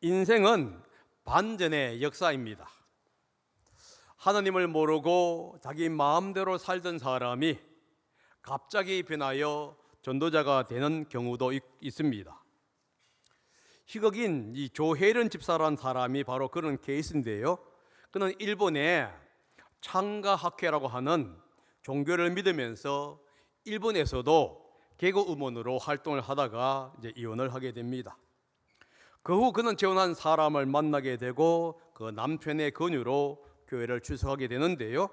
인생은 반전의 역사입니다. 하나님을 모르고 자기 마음대로 살던 사람이 갑자기 변하여 전도자가 되는 경우도 있습니다. 희극인 이 조혜련 집사라는 사람이 바로 그런 케이스인데요. 그는 일본의 창가학회라고 하는 종교를 믿으면서 일본에서도 개그 음원으로 활동을 하다가 이제 이혼을 하게 됩니다. 그 후 그는 재혼한 사람을 만나게 되고 그 남편의 권유로 교회를 출석하게 되는데요.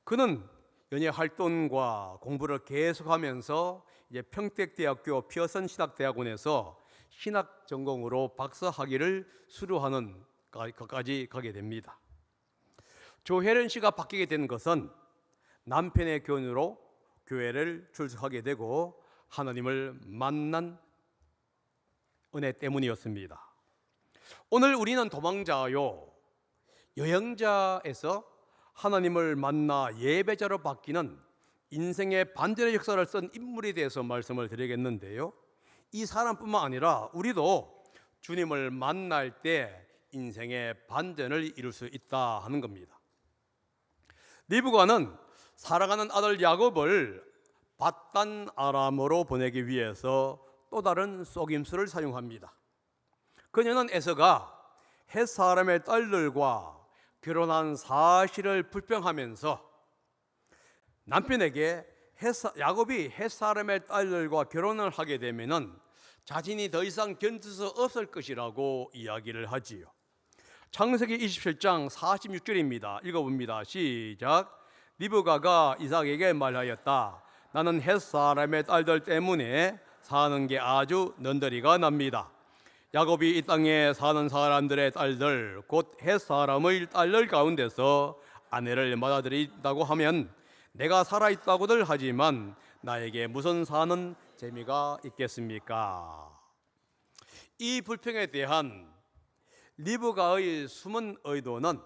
그는 연예 활동과 공부를 계속하면서 이제 평택대학교 피어슨 신학대학원에서 신학 전공으로 박사 학위를 수료하는 것까지 가게 됩니다. 조혜련 씨가 바뀌게 된 것은 남편의 권유로 교회를 출석하게 되고 하나님을 만난 은혜 때문이었습니다. 오늘 우리는 도망자요, 여행자에서 하나님을 만나 예배자로 바뀌는 인생의 반전의 역사를 쓴 인물에 대해서 말씀을 드리겠는데요. 이 사람뿐만 아니라 우리도 주님을 만날 때 인생의 반전을 이룰 수 있다 하는 겁니다. 리브가는 사랑하는 아들 야곱을 밧단 아람으로 보내기 위해서 또 다른 속임수를 사용합니다. 그녀는 에서가 헷 사람의 딸들과 결혼한 사실을 불평하면서 남편에게 야곱이 헷 사람의 딸들과 결혼을 하게 되면은 자신이 더 이상 견딜 수 없을 것이라고 이야기를 하지요. 창세기 27장 46절입니다. 읽어봅니다. 시작. 리브가가 이삭에게 말하였다. 나는 헷 사람의 딸들 때문에 사는 게 아주 넌더리가 납니다. 야곱이 이 땅에 사는 사람들의 딸들 곧 헷 사람의 딸들 가운데서 아내를 맞아들인다고 하면 내가 살아있다고들 하지만 나에게 무슨 사는 재미가 있겠습니까? 이 불평에 대한 리브가의 숨은 의도는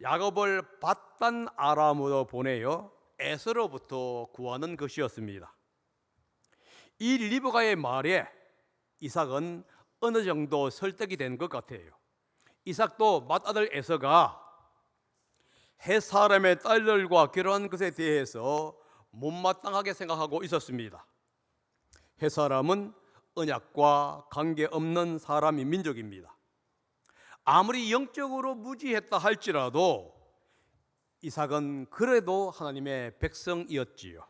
야곱을 밧단 아람으로 보내어 에서로부터 구하는 것이었습니다. 이 리브가의 말에 이삭은 어느 정도 설득이 된 것 같아요. 이삭도 맏아들 에서가 헷 사람의 딸들과 결혼한 것에 대해서 못마땅하게 생각하고 있었습니다. 헷 사람은 언약과 관계없는 사람이 민족입니다. 아무리 영적으로 무지했다 할지라도 이삭은 그래도 하나님의 백성이었지요.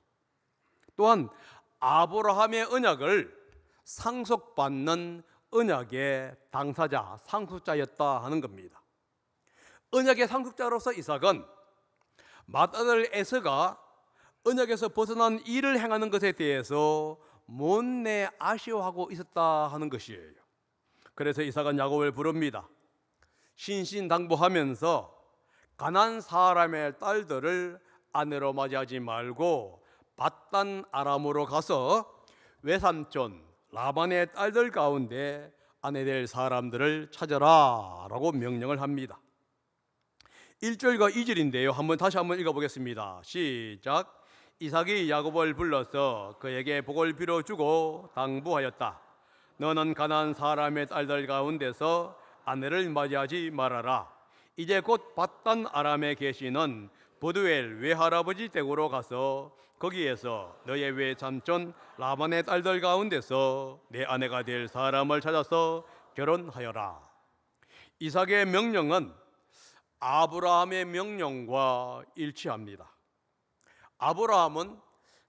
또한 아브라함의 언약을 상속받는 언약의 당사자, 상속자였다 하는 겁니다. 언약의 상속자로서 이삭은 맏아들 에서가 언약에서 벗어난 일을 행하는 것에 대해서 못내 아쉬워하고 있었다 하는 것이에요. 그래서 이삭은 야곱을 부릅니다. 신신당부하면서 가나안 사람의 딸들을 아내로 맞이하지 말고 밧단 아람으로 가서 외삼촌 라반의 딸들 가운데 아내 될 사람들을 찾아라 라고 명령을 합니다. 1절과 2절인데요. 다시 한번 읽어보겠습니다. 시작. 이삭이 야곱을 불러서 그에게 복을 빌어주고 당부하였다. 너는 가나안 사람의 딸들 가운데서 아내를 맞이하지 말아라. 이제 곧 밧단 아람에 계시는 브두엘 외할아버지 댁으로 가서 거기에서 너의 외삼촌 라반의 딸들 가운데서 내 아내가 될 사람을 찾아서 결혼하여라. 이삭의 명령은 아브라함의 명령과 일치합니다. 아브라함은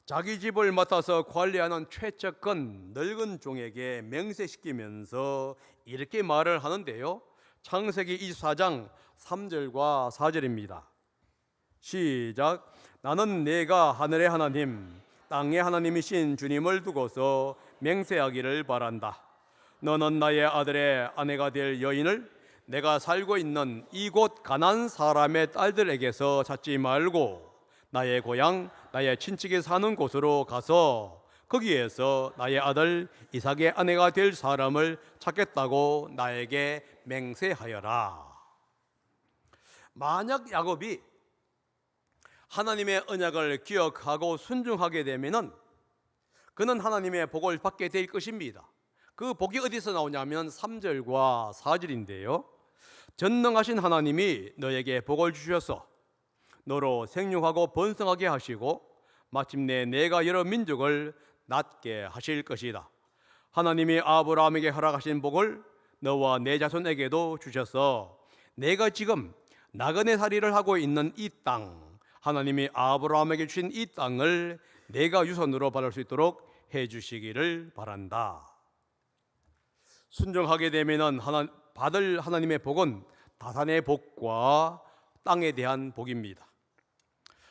자기 집을 맡아서 관리하는 최측근 늙은 종에게 맹세시키면서 이렇게 말을 하는데요. 창세기 24장 3절과 4절입니다. 시작. 나는 내가 하늘의 하나님 땅의 하나님이신 주님을 두고서 맹세하기를 바란다. 너는 나의 아들의 아내가 될 여인을 내가 살고 있는 이곳 가나안 사람의 딸들에게서 찾지 말고 나의 고향 나의 친척이 사는 곳으로 가서 거기에서 나의 아들 이삭의 아내가 될 사람을 찾겠다고 나에게 맹세하여라. 만약 야곱이 하나님의 언약을 기억하고 순종하게 되면은 그는 하나님의 복을 받게 될 것입니다. 그 복이 어디서 나오냐면 3절과 4절인데요. 전능하신 하나님이 너에게 복을 주셔서 너로 생육하고 번성하게 하시고 마침내 내가 여러 민족을 낳게 하실 것이다. 하나님이 아브라함에게 허락하신 복을 너와 내 자손에게도 주셔서 내가 지금 나그네 살이를 하고 있는 이 땅, 하나님이 아브라함에게 주신 이 땅을 내가 유산으로 받을 수 있도록 해주시기를 바란다. 순종하게 되면 받을 하나님의 복은 다산의 복과 땅에 대한 복입니다.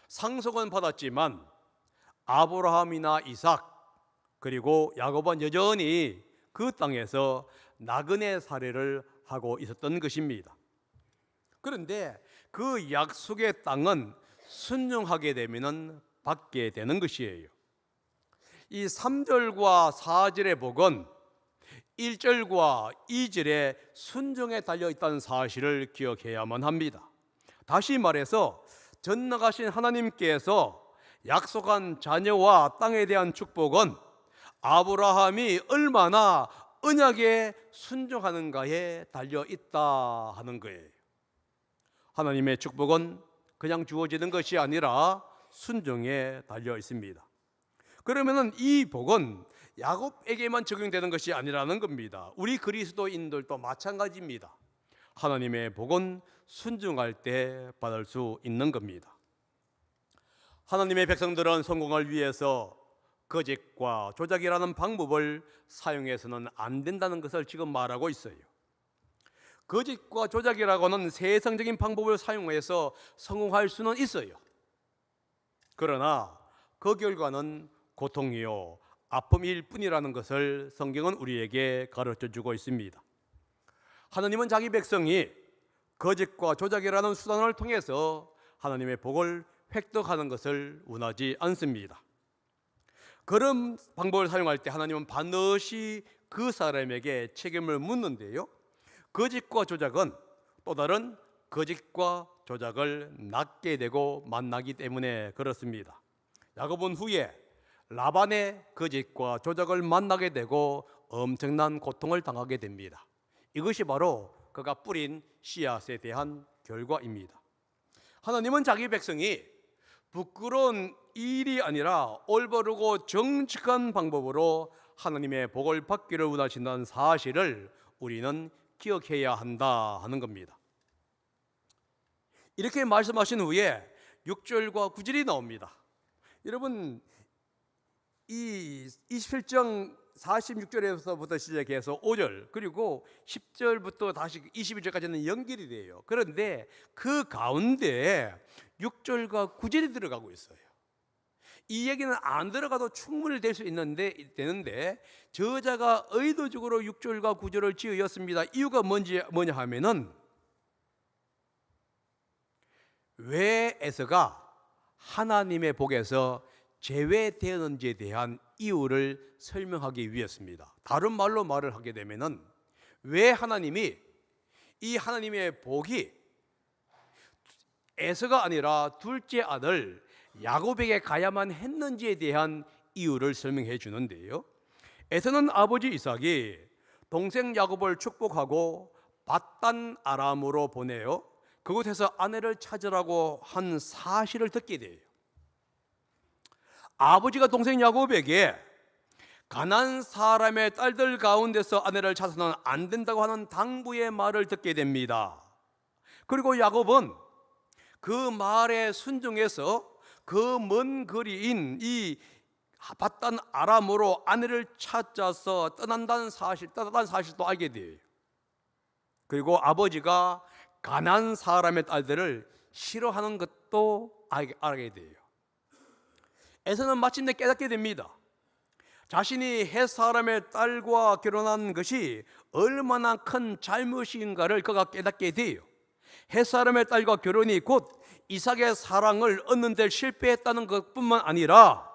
상속은 받았지만 아브라함이나 이삭 그리고 야곱은 여전히 그 땅에서 나그네 살이를 하고 있었던 것입니다. 그런데 그 약속의 땅은 순종하게 되면 받게 되는 것이에요. 이 3절과 4절의 복은 1절과 2절의 순종에 달려있다는 사실을 기억해야만 합니다. 다시 말해서 전능하신 하나님께서 약속한 자녀와 땅에 대한 축복은 아브라함이 얼마나 언약에 순종하는가에 달려있다 하는 거예요. 하나님의 축복은 그냥 주어지는 것이 아니라 순종에 달려 있습니다. 그러면 이 복은 야곱에게만 적용되는 것이 아니라는 겁니다. 우리 그리스도인들도 마찬가지입니다. 하나님의 복은 순종할 때 받을 수 있는 겁니다. 하나님의 백성들은 성공을 위해서 거짓과 조작이라는 방법을 사용해서는 안 된다는 것을 지금 말하고 있어요. 거짓과 조작이라고는 세상적인 방법을 사용해서 성공할 수는 있어요. 그러나 그 결과는 고통이요 아픔일 뿐이라는 것을 성경은 우리에게 가르쳐주고 있습니다. 하나님은 자기 백성이 거짓과 조작이라는 수단을 통해서 하나님의 복을 획득하는 것을 원하지 않습니다. 그런 방법을 사용할 때 하나님은 반드시 그 사람에게 책임을 묻는데요, 거짓과 조작은 또 다른 거짓과 조작을 낳게 되고 만나기 때문에 그렇습니다. 야곱은 후에 라반의 거짓과 조작을 만나게 되고 엄청난 고통을 당하게 됩니다. 이것이 바로 그가 뿌린 씨앗에 대한 결과입니다. 하나님은 자기 백성이 부끄러운 일이 아니라 올바르고 정직한 방법으로 하나님의 복을 받기를 원하신다는 사실을 우리는 기억해야 한다 하는 겁니다. 이렇게 말씀하신 후에 6절과 9절이 나옵니다. 여러분, 이 27장 46절에서부터 시작해서 5절 그리고 10절부터 다시 21절까지는 연결이 돼요. 그런데 그 가운데 6절과 9절이 들어가고 있어요. 이 얘기는 안 들어가도 충분히 될 수 되는데 저자가 의도적으로 6절과 9절을 지으셨습니다. 이유가 뭐냐 하면은 왜 에서가 하나님의 복에서 제외되었는지에 대한 이유를 설명하기 위해서입니다. 다른 말로 말을 하게 되면은 왜 하나님이 이 하나님의 복이 에서가 아니라 둘째 아들 야곱에게 가야만 했는지에 대한 이유를 설명해 주는데요, 에서는 아버지 이삭이 동생 야곱을 축복하고 밧단 아람으로 보내요 그곳에서 아내를 찾으라고 한 사실을 듣게 돼요. 아버지가 동생 야곱에게 가나안 사람의 딸들 가운데서 아내를 찾아서는 안 된다고 하는 당부의 말을 듣게 됩니다. 그리고 야곱은 그 말에 순종해서 그 먼 거리인 이 밧단 아람으로 아내를 찾아서 떠난다는 사실도 알게 돼요. 그리고 아버지가 가나안 사람의 딸들을 싫어하는 것도 알게 돼요. 에서는 마침내 깨닫게 됩니다. 자신이 헷 사람의 딸과 결혼한 것이 얼마나 큰 잘못인가를 그가 깨닫게 돼요. 헷 사람의 딸과 결혼이 곧 이삭의 사랑을 얻는 데 실패했다는 것뿐만 아니라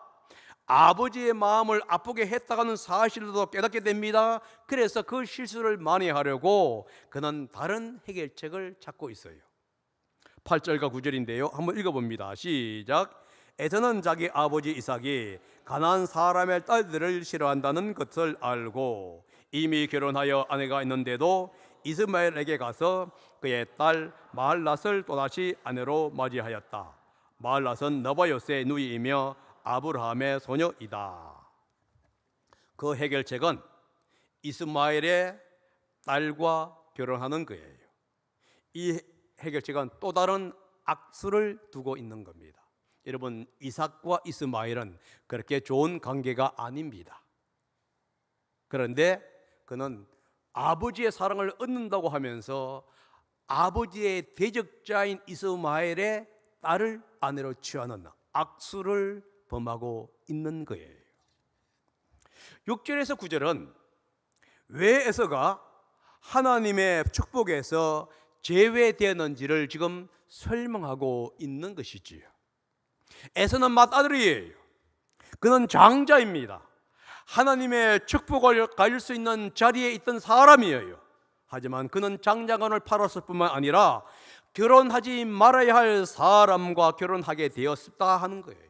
아버지의 마음을 아프게 했다는 사실도 깨닫게 됩니다. 그래서 그 실수를 만회하려고 그는 다른 해결책을 찾고 있어요. 8절과 9절인데요, 한번 읽어봅니다. 시작. 에서는 자기 아버지 이삭이 가나안 사람의 딸들을 싫어한다는 것을 알고 이미 결혼하여 아내가 있는데도 이스마엘에게 가서 그의 딸 마할랏을 또다시 아내로 맞이하였다. 마할랏은 너바요스의 누이이며 아브라함의 소녀이다. 그 해결책은 이스마엘의 딸과 결혼하는 거예요. 이 해결책은 또 다른 악수를 두고 있는 겁니다. 여러분, 이삭과 이스마엘은 그렇게 좋은 관계가 아닙니다. 그런데 그는 아버지의 사랑을 얻는다고 하면서 아버지의 대적자인 이스마엘의 딸을 아내로 취하는 악수를 범하고 있는 거예요. 6절에서 9절은 왜 에서가 하나님의 축복에서 제외되었는지를 지금 설명하고 있는 것이지요. 에서는 맏아들이에요. 그는 장자입니다. 하나님의 축복을 가질 수 있는 자리에 있던 사람이에요. 하지만 그는 장자권을 팔았을 뿐만 아니라 결혼하지 말아야 할 사람과 결혼하게 되었다 하는 거예요.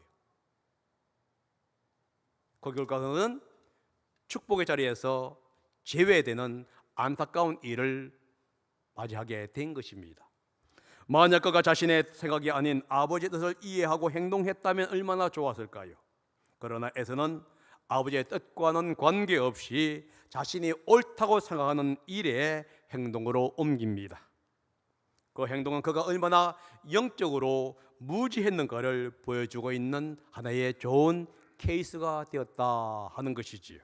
그 결과 그는 축복의 자리에서 제외되는 안타까운 일을 맞이하게 된 것입니다. 만약 그가 자신의 생각이 아닌 아버지의 뜻을 이해하고 행동했다면 얼마나 좋았을까요? 그러나 에서는 아버지의 뜻과는 관계없이 자신이 옳다고 생각하는 일에 행동으로 옮깁니다. 그 행동은 그가 얼마나 영적으로 무지했는가를 보여주고 있는 하나의 좋은 케이스가 되었다 하는 것이지요.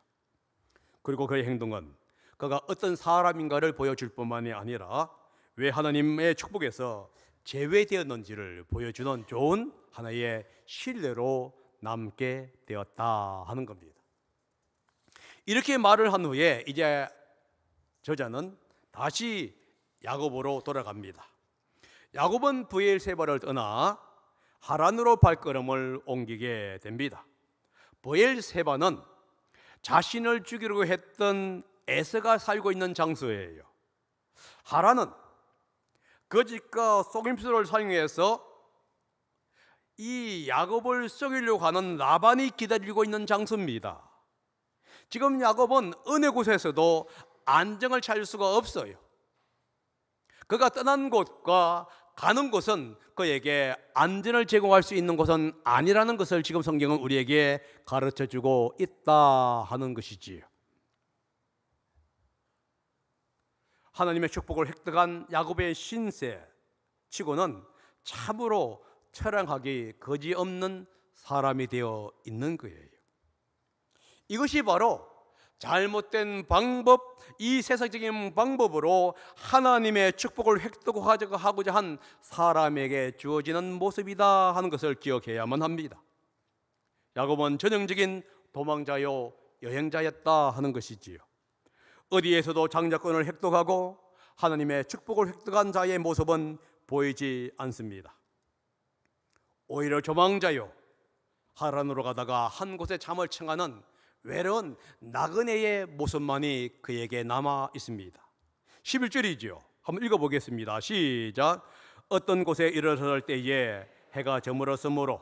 그리고 그의 행동은 그가 어떤 사람인가를 보여줄 뿐만이 아니라 왜 하나님의 축복에서 제외되었는지를 보여주는 좋은 하나의 신뢰로 남게 되었다 하는 겁니다. 이렇게 말을 한 후에 이제 저자는 다시 야곱으로 돌아갑니다. 야곱은 브엘세바를 떠나 하란으로 발걸음을 옮기게 됩니다. 브엘세바는 자신을 죽이려고 했던 에서가 살고 있는 장소예요. 하란은 거짓과 속임수를 사용해서 이 야곱을 속이려고 하는 라반이 기다리고 있는 장소입니다. 지금 야곱은 어느 곳에서도 안정을 찾을 수가 없어요. 그가 떠난 곳과 가는 곳은 그에게 안전을 제공할 수 있는 곳은 아니라는 것을 지금 성경은 우리에게 가르쳐주고 있다 하는 것이지요. 하나님의 축복을 획득한 야곱의 신세 치고는 참으로 처량하기 거지없는 사람이 되어 있는 거예요. 이것이 바로 잘못된 방법, 이 세상적인 방법으로 하나님의 축복을 획득하고자 한 사람에게 주어지는 모습이다 하는 것을 기억해야만 합니다. 야곱은 전형적인 도망자요 여행자였다 하는 것이지요. 어디에서도 장자권을 획득하고 하나님의 축복을 획득한 자의 모습은 보이지 않습니다. 오히려 조망자요 하란으로 가다가 한 곳에 잠을 청하는 외로운 나그네의 모습만이 그에게 남아 있습니다. 11절이죠. 한번 읽어보겠습니다. 시작. 어떤 곳에 이르렀을 때에 해가 저물었으므로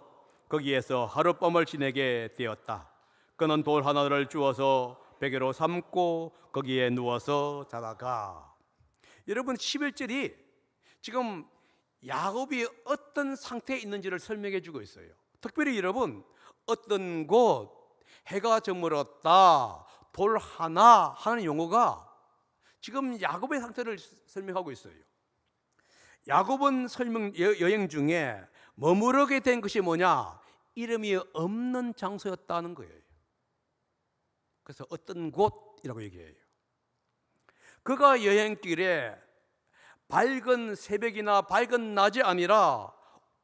거기에서 하룻밤을 지내게 되었다. 그는 돌 하나를 주어서 베개로 삼고 거기에 누워서 자다가. 여러분, 11절이 지금 야곱이 어떤 상태에 있는지를 설명해 주고 있어요. 특별히 여러분, 어떤 곳, 해가 저물었다, 돌 하나 하는 용어가 지금 야곱의 상태를 설명하고 있어요. 야곱은 여행 중에 머무르게 된 것이 뭐냐? 이름이 없는 장소였다는 거예요. 그래서 어떤 곳이라고 얘기해요. 그가 여행길에 밝은 새벽이나 밝은 낮이 아니라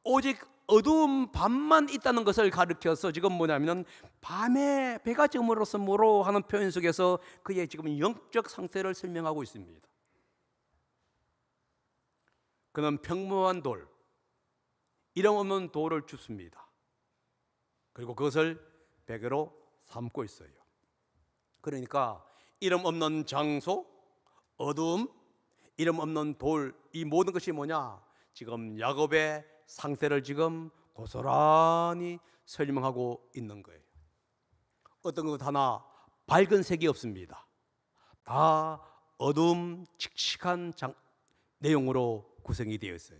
오직 어두운 밤만 있다는 것을 가르쳐서 지금 뭐냐면 밤에 배가 저물었으므로 하는 표현 속에서 그의 지금 영적 상태를 설명하고 있습니다. 그는 평범한 돌, 이름 없는 돌을 줍습니다. 그리고 그것을 베개로 삼고 있어요. 그러니까 이름 없는 장소, 어두움, 이름 없는 돌, 이 모든 것이 뭐냐? 지금 야곱의 상태를 지금 고스란히 설명하고 있는 거예요. 어떤 것 하나 밝은 색이 없습니다. 다 어둠칙칙한 내용으로 구성이 되어 있어요.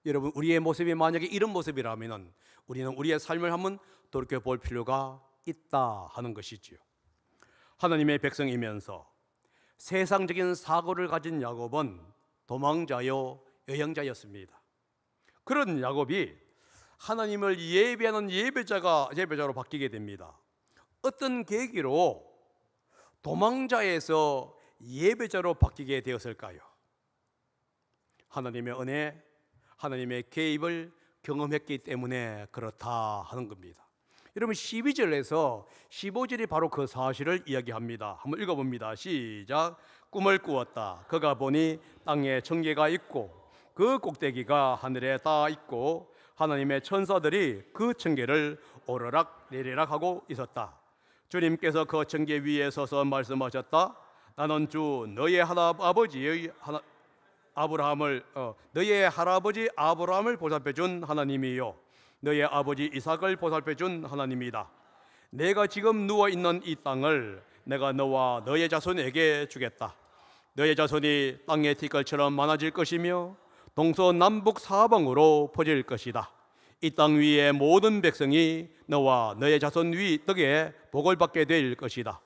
여러분, 우리의 모습이 만약에 이런 모습이라면 우리는 우리의 삶을 한번 돌이켜볼 필요가 있다 하는 것이지요. 하나님의 백성이면서 세상적인 사고를 가진 야곱은 도망자요 여행자였습니다. 그런 야곱이 하나님을 예배하는 예배자로 바뀌게 됩니다. 어떤 계기로 도망자에서 예배자로 바뀌게 되었을까요? 하나님의 은혜, 하나님의 개입을 경험했기 때문에 그렇다 하는 겁니다. 여러분, 12절에서 15절이 바로 그 사실을 이야기합니다. 한번 읽어봅니다. 시작. 꿈을 꾸었다. 그가 보니 땅에 청개가 있고 그 꼭대기가 하늘에 닿아 있고 하나님의 천사들이 그 청개를 오르락 내리락 하고 있었다. 주님께서 그 청개 위에 서서 말씀하셨다. 나는 주 너의 너의 할아버지 아브라함을 보살펴준 하나님이요 너의 아버지 이삭을 보살펴준 하나님이다. 내가 지금 누워있는 이 땅을 내가 너와 너의 자손에게 주겠다. 너의 자손이 땅의 티끌처럼 많아질 것이며 동서남북 사방으로 퍼질 것이다. 이 땅 위의 모든 백성이 너와 너의 자손 덕에 복을 받게 될 것이다.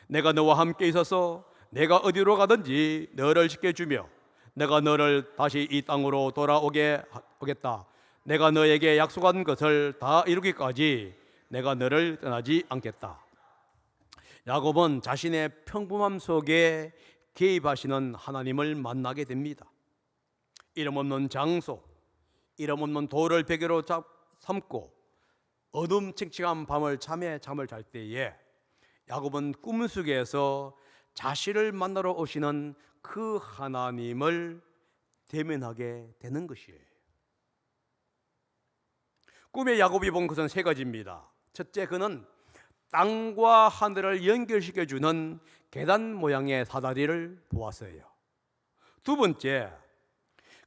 내가 너와 함께 있어서 내가 어디로 가든지 너를 지켜주며 내가 너를 다시 이 땅으로 돌아오게 하겠다. 내가 너에게 약속한 것을 다 이루기까지 내가 너를 떠나지 않겠다. 야곱은 자신의 평범함 속에 개입하시는 하나님을 만나게 됩니다. 이름 없는 장소, 이름 없는 돌을 베개로 삼고 어둠칙칙한 밤을 잠을 잘 때에 야곱은 꿈속에서 자신을 만나러 오시는 그 하나님을 대면하게 되는 것이에요. 꿈에 야곱이 본 것은 세 가지입니다. 첫째, 그는 땅과 하늘을 연결시켜주는 계단 모양의 사다리를 보았어요. 두 번째,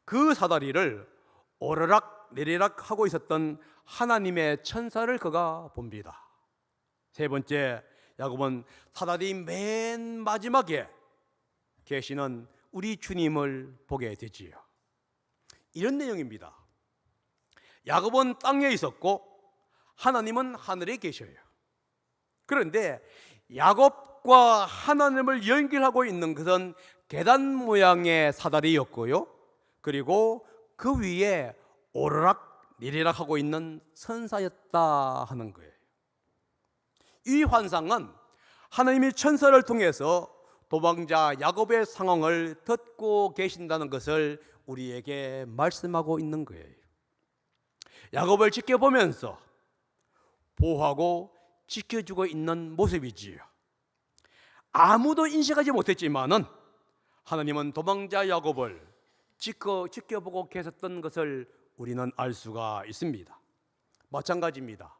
그 사다리를 오르락 내리락 하고 있었던 하나님의 천사를 그가 봅니다. 세 번째, 야곱은 사다리 맨 마지막에 계시는 우리 주님을 보게 되지요. 이런 내용입니다. 야곱은 땅에 있었고 하나님은 하늘에 계셔요. 그런데 야곱과 하나님을 연결하고 있는 것은 계단 모양의 사다리였고요, 그리고 그 위에 오르락 내리락 하고 있는 천사였다 하는 거예요. 이 환상은 하나님이 천사를 통해서 도망자 야곱의 상황을 듣고 계신다는 것을 우리에게 말씀하고 있는 거예요. 야곱을 지켜보면서 보호하고 지켜주고 있는 모습이지요. 아무도 인식하지 못했지만은 하나님은 도망자 야곱을 지켜보고 계셨던 것을 우리는 알 수가 있습니다. 마찬가지입니다.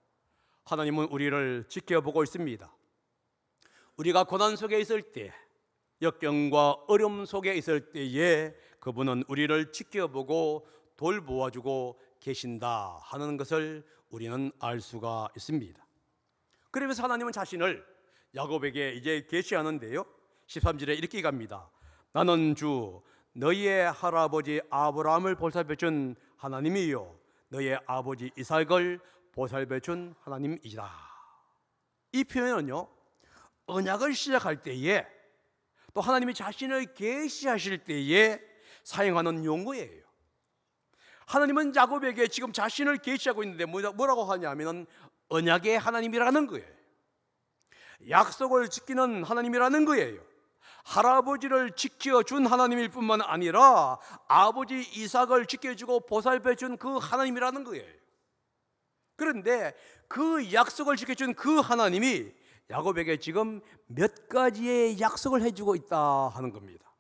하나님은 우리를 지켜보고 있습니다. 우리가 고난 속에 있을 때, 역경과 어려움 속에 있을 때에 그분은 우리를 지켜보고 돌보아주고 계신다 하는 것을 우리는 알 수가 있습니다. 그러면서 하나님은 자신을 야곱에게 이제 계시하는데요, 13절에 이렇게 갑니다. 나는 주 너희의 할아버지 아브라함을 보살펴준 하나님이요 너희의 아버지 이삭을 보살펴준 하나님이시다. 이 표현은요, 언약을 시작할 때에 또 하나님이 자신을 계시하실 때에 사용하는 용어예요. 하나님은 야곱에게 지금 자신을 계시하고 있는데 뭐라고 하냐면 언약의 하나님이라는 거예요. 약속을 지키는 하나님이라는 거예요. 할아버지를 지켜준 하나님일 뿐만 아니라 아버지 이삭을 지켜주고 보살펴준 그 하나님이라는 거예요. 그런데 그 약속을 지켜준 그 하나님이 야곱에게 지금 몇 가지의 약속을 해주고 있다 하는 겁니다.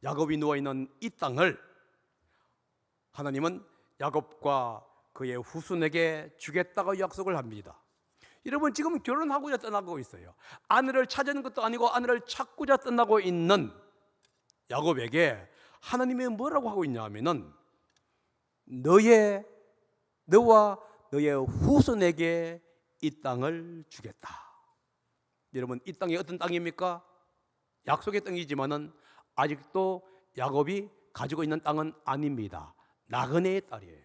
야곱이 누워있는 이 땅을 하나님은 야곱과 그의 후손에게 주겠다고 약속을 합니다. 여러분, 지금 결혼하고자 떠나고 있어요. 아내를 찾는 것도 아니고 아내를 찾고자 떠나고 있는 야곱에게 하나님이 뭐라고 하고 있냐면은 너와 너의 후손에게 이 땅을 주겠다. 여러분, 이 땅이 어떤 땅입니까? 약속의 땅이지만은 아직도 야곱이 가지고 있는 땅은 아닙니다. 나그네의 딸이에요.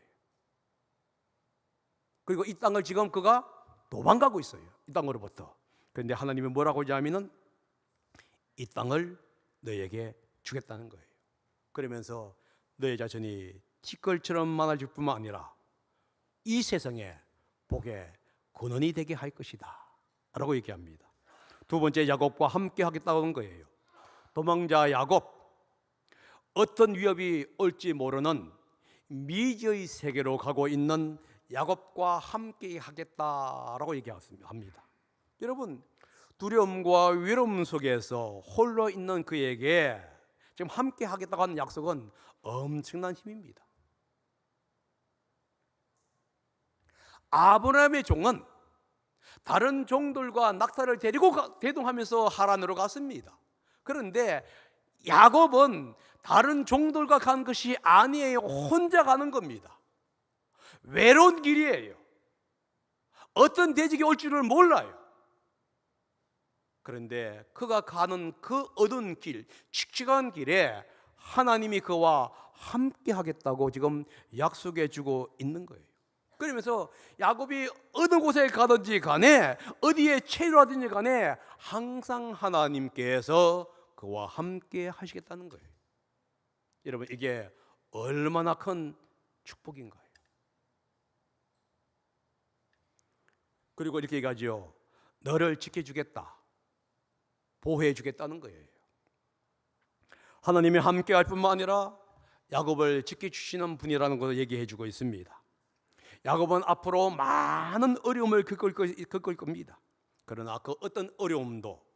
그리고 이 땅을 지금 그가 도망가고 있어요. 이 땅으로부터. 그런데 하나님이 뭐라고 하냐면은 이 땅을 너에게 주겠다는 거예요. 그러면서 너의 자손이 티끌처럼 많아질 뿐만 아니라 이 세상에 복의 근원이 되게 할 것이다 라고 얘기합니다. 두 번째, 야곱과 함께 하겠다는 거예요. 도망자 야곱, 어떤 위협이 올지 모르는 미지의 세계로 가고 있는 야곱과 함께 하겠다라고 얘기합니다. 여러분, 두려움과 외로움 속에서 홀로 있는 그에게 지금 함께 하겠다고 하는 약속은 엄청난 힘입니다. 아브라함의 종은 다른 종들과 낙타를 데리고 대동하면서 하란으로 갔습니다. 그런데 야곱은 다른 종들과 간 것이 아니에요. 혼자 가는 겁니다. 외로운 길이에요. 어떤 대적이 올 줄을 몰라요. 그런데 그가 가는 그 어두운 길, 칙칙한 길에 하나님이 그와 함께 하겠다고 지금 약속해 주고 있는 거예요. 그러면서 야곱이 어느 곳에 가든지 간에 어디에 체류하든지 간에 항상 하나님께서 그와 함께 하시겠다는 거예요. 여러분, 이게 얼마나 큰 축복인가요? 그리고 이렇게 얘기하죠. 너를 지켜주겠다, 보호해 주겠다는 거예요. 하나님이 함께 할 뿐만 아니라 야곱을 지켜주시는 분이라는 것을 얘기해 주고 있습니다. 야곱은 앞으로 많은 어려움을 겪을 겁니다. 그러나 그 어떤 어려움도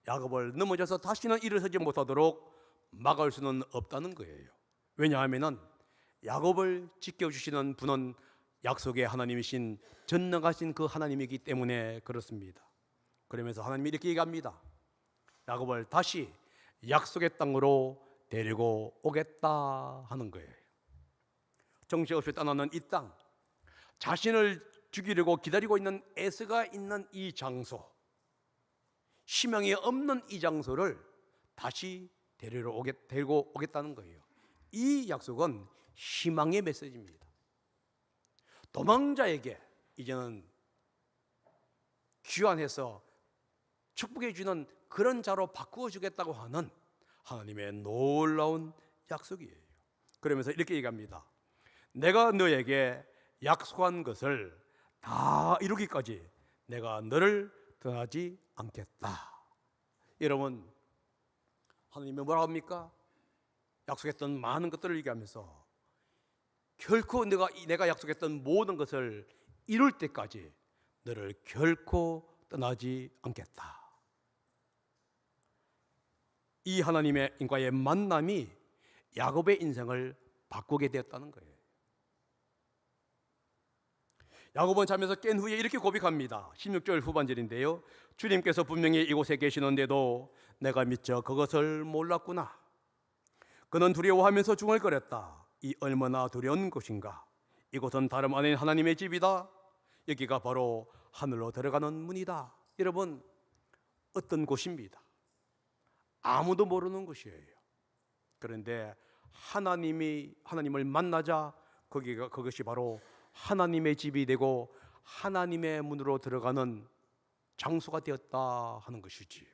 야곱을 넘어져서 다시는 일어서지 못하도록 막을 수는 없다는 거예요. 왜냐하면 야곱을 지켜주시는 분은 약속의 하나님이신 전능하신 그 하나님이기 때문에 그렇습니다. 그러면서 하나님이 이렇게 얘기합니다. 야곱을 다시 약속의 땅으로 데리고 오겠다 하는 거예요. 정신없이 떠나는 이 땅, 자신을 죽이려고 기다리고 있는 에서가 있는 이 장소, 희망이 없는 이 장소를 다시 데리고 오겠다는 거예요. 이 약속은 희망의 메시지입니다. 도망자에게 이제는 귀환해서 축복해 주는 그런 자로 바꾸어 주겠다고 하는 하나님의 놀라운 약속이에요. 그러면서 이렇게 얘기합니다. 내가 너에게 약속한 것을 다 이루기까지 내가 너를 떠나지 않겠다. 여러분, 하나님이 뭐라고 합니까? 약속했던 많은 것들을 얘기하면서 결코 내가 약속했던 모든 것을 이룰 때까지 너를 결코 떠나지 않겠다. 이 하나님의 인과의 만남이 야곱의 인생을 바꾸게 되었다는 거예요. 야곱은 잠에서 깬 후에 이렇게 고백합니다. 16절 후반절인데요. 주님께서 분명히 이곳에 계시는데도 내가 미처 그것을 몰랐구나. 그는 두려워하면서 중얼거렸다. 이 얼마나 두려운 곳인가. 이곳은 다름 아닌 하나님의 집이다. 여기가 바로 하늘로 들어가는 문이다. 여러분, 어떤 곳입니다. 아무도 모르는 곳이에요. 그런데 하나님을 만나자 그것이 바로 하나님의 집이 되고 하나님의 문으로 들어가는 장소가 되었다 하는 것이지요.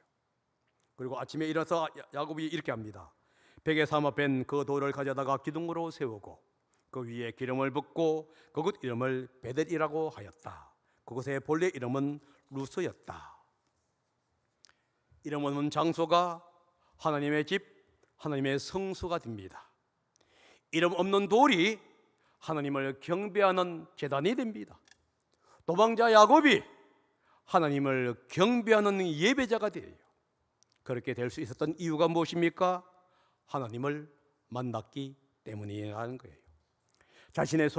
그리고 아침에 일어서 야곱이 이렇게 합니다. 벽에 삼아 뺀 그 돌을 가져다가 기둥으로 세우고 그 위에 기름을 붓고 그곳 이름을 베델이라고 하였다. 그곳의 본래 이름은 루스였다. 이름 없는 장소가 하나님의 집, 하나님의 성소가 됩니다. 이름 없는 돌이 하나님을 경배하는 제단이 됩니다. 도망자 야곱이 하나님을 경배하는 예배자가 돼요. 그렇게 될 수 있었던 이유가 무엇입니까? 하나님을 만났기 때문이라는 거예요. 자신의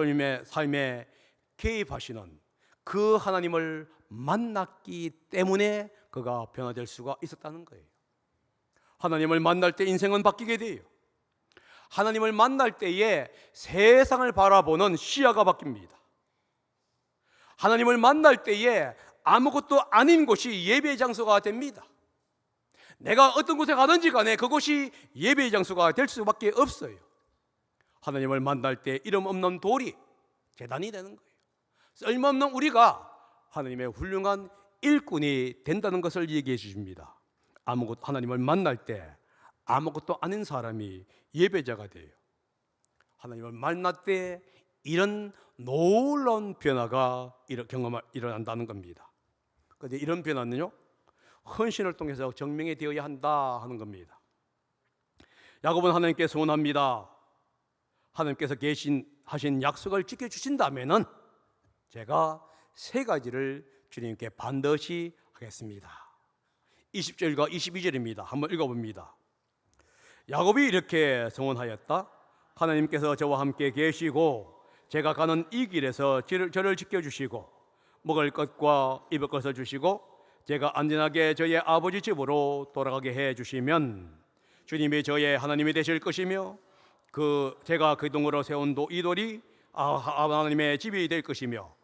삶에 개입하시는 그 하나님을 만났기 때문에 그가 변화될 수가 있었다는 거예요. 하나님을 만날 때 인생은 바뀌게 돼요. 하나님을 만날 때에 세상을 바라보는 시야가 바뀝니다. 하나님을 만날 때에 아무것도 아닌 곳이 예배 장소가 됩니다. 내가 어떤 곳에 가든지 간에 그곳이 예배의 장소가 될 수밖에 없어요. 하나님을 만날 때 이름 없는 돌이 제단이 되는 거예요. 쓸모없는 우리가 하나님의 훌륭한 일꾼이 된다는 것을 얘기해 주십니다. 하나님을 만날 때 아무것도 아닌 사람이 예배자가 돼요. 하나님을 만날 때 이런 놀라운 변화가 일어난다는 겁니다. 그런데 이런 변화는요, 헌신을 통해서 증명이 되어야 한다 하는 겁니다. 야곱은 하나님께 소원합니다. 하나님께서 하신 약속을 지켜주신다면은 제가 세 가지를 주님께 반드시 하겠습니다. 20절과 22절입니다. 한번 읽어봅니다. 야곱이 이렇게 소원하였다. 하나님께서 저와 함께 계시고 제가 가는 이 길에서 저를 지켜주시고 먹을 것과 입을 것을 주시고 제가 안전하게 저의 아버지 집으로 돌아가게 해주시면 주님이 저의 하나님이 되실 것이며 제가 그동으로 세운 이 돌이 하나님의 집이 될 것이며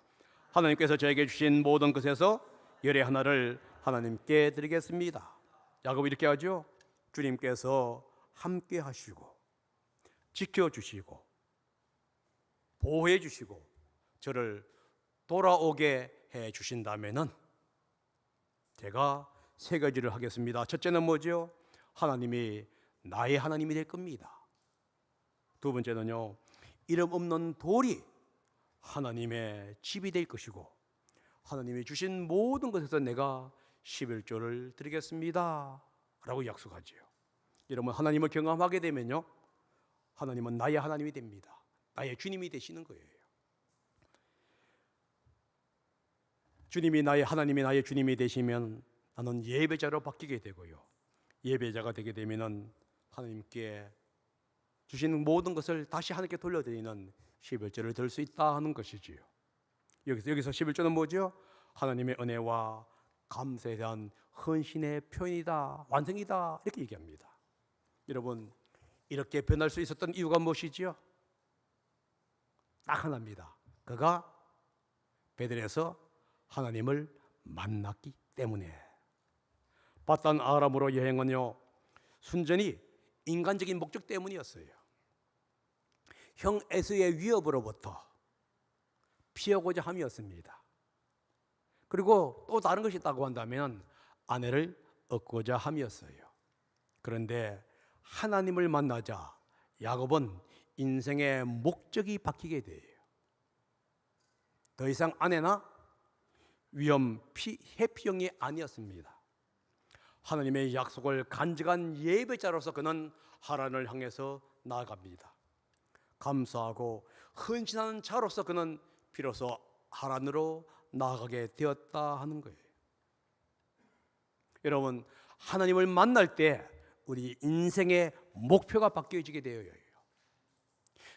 하나님께서 저에게 주신 모든 것에서 열의 하나를 하나님께 드리겠습니다. 야곱이 이렇게 하죠. 주님께서 함께 하시고 지켜주시고 보호해 주시고 저를 돌아오게 해 주신다면은 제가 세 가지를 하겠습니다. 첫째는 뭐죠? 하나님이 나의 하나님이 될 겁니다. 두 번째는요, 이름 없는 돌이 하나님의 집이 될 것이고 하나님이 주신 모든 것에서 내가 11조를 드리겠습니다 라고 약속하지요. 여러분, 하나님을 경험하게 되면요, 하나님은 나의 하나님이 됩니다. 나의 주님이 되시는 거예요. 주님이 나의 하나님이 나의 주님이 되시면 나는 예배자로 바뀌게 되고요, 예배자가 되게 되면은 하나님께 주시는 모든 것을 다시 하나님께 돌려드리는 11조를 들 수 있다 하는 것이지요. 여기서 11조는 뭐죠? 하나님의 은혜와 감사에 대한 헌신의 표현이다, 완성이다, 이렇게 얘기합니다. 여러분, 이렇게 변할 수 있었던 이유가 무엇이지요? 딱 하나입니다. 그가 베들에서 하나님을 만났기 때문에. 바단 아람으로 여행은요, 순전히 인간적인 목적 때문이었어요. 형 에서의 위협으로부터 피하고자 함이었습니다. 그리고 또 다른 것이 있다고 한다면 아내를 얻고자 함이었어요. 그런데 하나님을 만나자 야곱은 인생의 목적이 바뀌게 돼요. 더 이상 아내나 해피형이 아니었습니다. 하나님의 약속을 간직한 예배자로서 그는 하란을 향해서 나아갑니다. 감사하고 헌신하는 자로서 그는 비로소 하란으로 나아가게 되었다 하는 거예요. 여러분, 하나님을 만날 때 우리 인생의 목표가 바뀌어지게 되어요.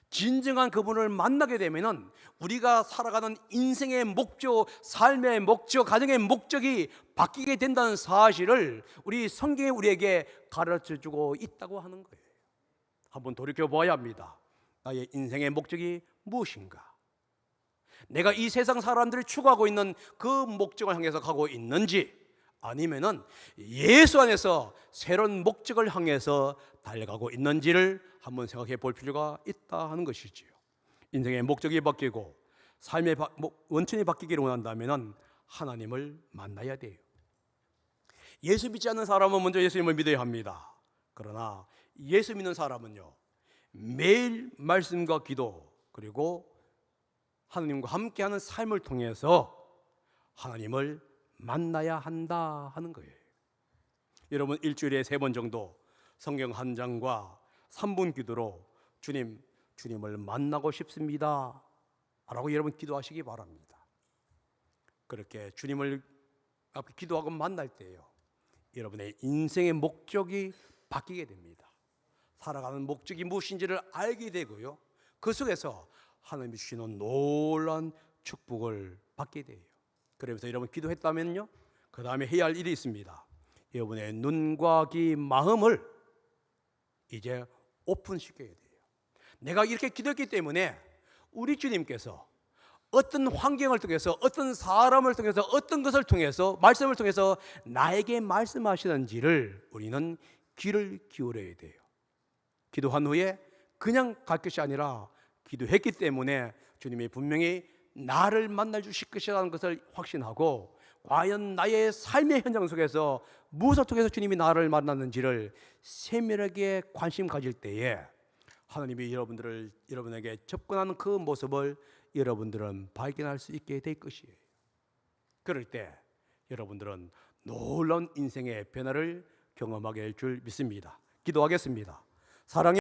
진정한 그분을 만나게 되면은 우리가 살아가는 인생의 목적, 삶의 목적, 가정의 목적이 바뀌게 된다는 사실을 우리 성경이 우리에게 가르쳐주고 있다고 하는 거예요. 한번 돌이켜 보아야 합니다. 나의 인생의 목적이 무엇인가? 내가 이 세상 사람들이 추구하고 있는 그 목적을 향해서 가고 있는지, 아니면은 예수 안에서 새로운 목적을 향해서 달려가고 있는지를 한번 생각해 볼 필요가 있다 하는 것이지요. 인생의 목적이 바뀌고 삶의 원천이 바뀌기를 원한다면 하나님을 만나야 돼요. 예수 믿지 않는 사람은 먼저 예수님을 믿어야 합니다. 그러나 예수 믿는 사람은요, 매일 말씀과 기도 그리고 하나님과 함께하는 삶을 통해서 하나님을 만나야 한다 하는 거예요. 여러분, 일주일에 3번 정도 성경 한 장과 3분 기도로 주님을 만나고 싶습니다 라고 여러분 기도하시기 바랍니다. 그렇게 주님을 앞에 기도하고 만날 때요, 여러분의 인생의 목적이 바뀌게 됩니다. 살아가는 목적이 무엇인지를 알게 되고요, 그 속에서 하나님이 주시는 놀라운 축복을 받게 돼요. 그러면서 여러분 기도했다면요, 그 다음에 해야 할 일이 있습니다. 여러분의 눈과 귀, 마음을 이제 오픈시켜야 돼요. 내가 이렇게 기도했기 때문에 우리 주님께서 어떤 환경을 통해서, 어떤 사람을 통해서, 어떤 것을 통해서, 말씀을 통해서 나에게 말씀하시는지를 우리는 귀를 기울여야 돼요. 기도한 후에 그냥 갈 것이 아니라 기도했기 때문에 주님이 분명히 나를 만나 주실 것이라는 것을 확신하고, 과연 나의 삶의 현장 속에서 무엇을 통해서 주님이 나를 만났는지를 세밀하게 관심 가질 때에 하나님이 여러분에게 접근하는 그 모습을 여러분들은 발견할 수 있게 될 것이에요. 그럴 때 여러분들은 놀라운 인생의 변화를 경험하게 될 줄 믿습니다. 기도하겠습니다. 사랑의